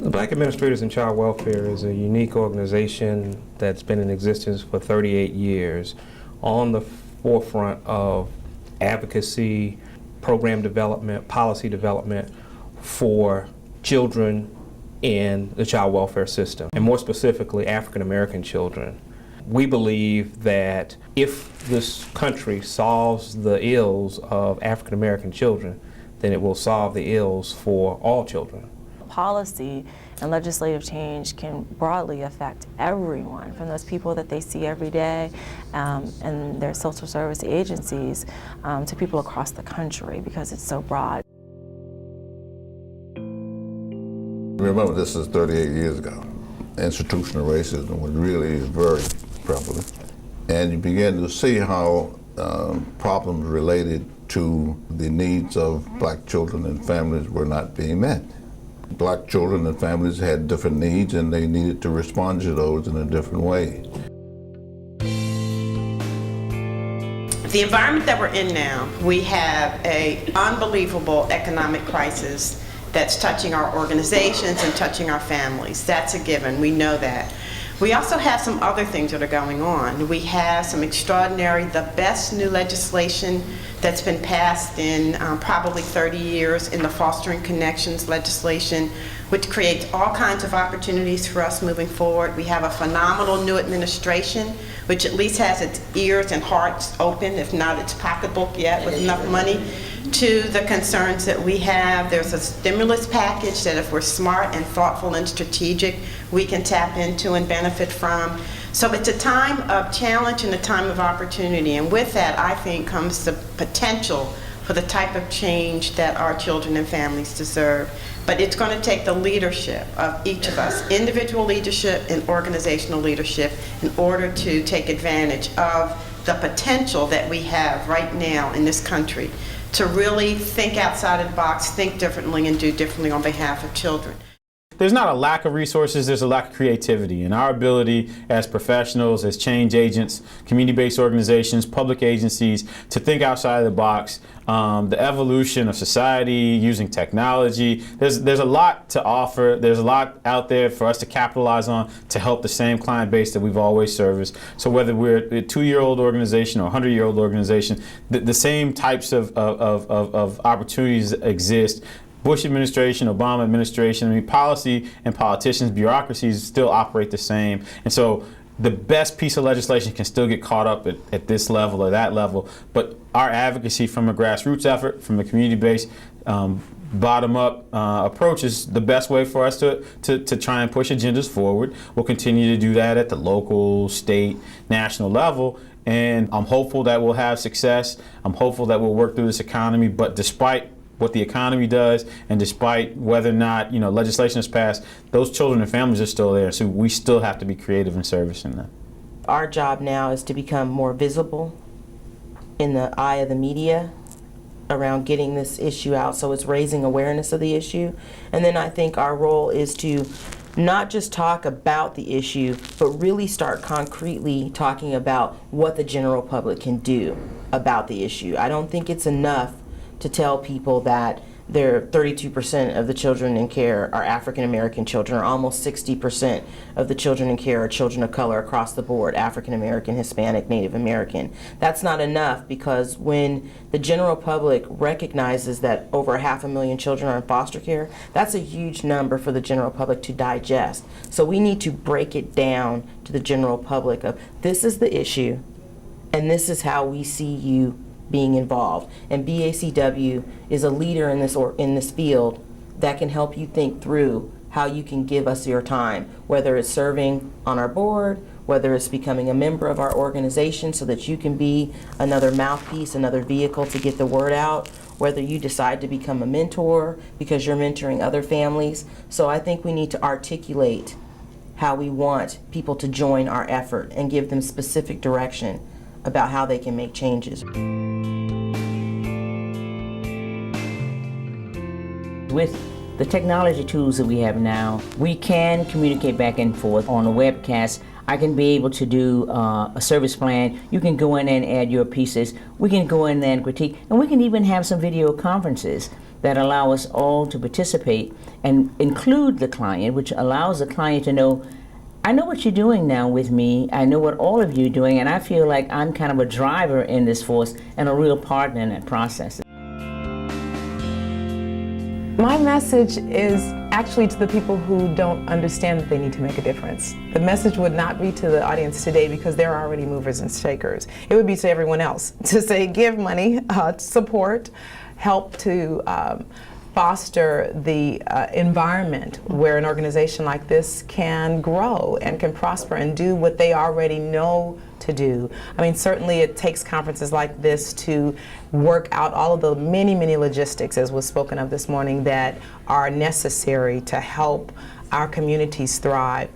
The Black Administrators in Child Welfare is a unique organization that's been in existence for 38 years, on the forefront of advocacy, program development, policy development for children in the child welfare system, and more specifically African American children. We believe that if this country solves the ills of African American children, then it will solve the ills for all children. Policy and legislative change can broadly affect everyone, from those people that they see every day and their social service agencies to people across the country, because it's so broad. Remember, this is 38 years ago. Institutional racism was really very prevalent. And you begin to see how problems related to the needs of black children and families were not being met. Black children and families had different needs, and they needed to respond to those in a different way. The environment that we're in now, we have an unbelievable economic crisis that's touching our organizations and touching our families. That's a given, we know that. We also have some other things that are going on. We have some extraordinary, the best new legislation that's been passed in probably 30 years in the Fostering Connections legislation, which creates all kinds of opportunities for us moving forward. We have a phenomenal new administration, which at least has its ears and hearts open, if not its pocketbook yet, with enough money to the concerns that we have. There's a stimulus package that if we're smart and thoughtful and strategic, we can tap into and benefit from. So it's a time of challenge and a time of opportunity, and with that, I think, comes the potential for the type of change that our children and families deserve. But it's going to take the leadership of each of us, individual leadership and organizational leadership, in order to take advantage of the potential that we have right now in this country to really think outside of the box, think differently, and do differently on behalf of children. There's not a lack of resources, there's a lack of creativity, and our ability as professionals, as change agents, community-based organizations, public agencies, to think outside of the box, the evolution of society, using technology, there's a lot to offer, there's a lot out there for us to capitalize on to help the same client base that we've always serviced. So whether we're a 2-year-old organization or a 100-year-old organization, the same types of opportunities exist. Bush administration, Obama administration, I mean, policy and politicians, bureaucracies still operate the same. And so the best piece of legislation can still get caught up at this level or that level. But our advocacy from a grassroots effort, from a community-based, bottom-up approach is the best way for us to try and push agendas forward. We'll continue to do that at the local, state, national level. And I'm hopeful that we'll have success. I'm hopeful that we'll work through this economy. But despite what the economy does, and despite whether or not legislation is passed, those children and families are still there. So we still have to be creative in servicing them. Our job now is to become more visible in the eye of the media around getting this issue out, so it's raising awareness of the issue. And then I think our role is to not just talk about the issue, but really start concretely talking about what the general public can do about the issue. I don't think it's enough to tell people that 32% of the children in care are African American children, or almost 60% of the children in care are children of color across the board, African American, Hispanic, Native American. That's not enough, because when the general public recognizes that over 500,000 children are in foster care, that's a huge number for the general public to digest. So we need to break it down to the general public of, this is the issue, and this is how we see you being involved. And BACW is a leader in this field that can help you think through how you can give us your time, whether it's serving on our board, whether it's becoming a member of our organization so that you can be another mouthpiece, another vehicle to get the word out, whether you decide to become a mentor because you're mentoring other families. So I think we need to articulate how we want people to join our effort and give them specific direction about how they can make changes. With the technology tools that we have now, we can communicate back and forth on a webcast. I can be able to do a service plan. You can go in and add your pieces. We can go in there and critique, and we can even have some video conferences that allow us all to participate and include the client, which allows the client to know, I know what you're doing now with me, I know what all of you are doing, and I feel like I'm kind of a driver in this force and a real partner in that process. My message is actually to the people who don't understand that they need to make a difference. The message would not be to the audience today because they're already movers and shakers. It would be to everyone else to say give money, support, help to foster the environment where an organization like this can grow and can prosper and do what they already know to do. I mean, certainly it takes conferences like this to work out all of the many, many logistics, as was spoken of this morning, that are necessary to help our communities thrive.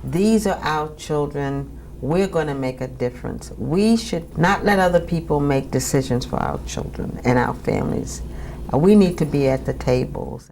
These are our children. We're going to make a difference. We should not let other people make decisions for our children and our families. We need to be at the tables.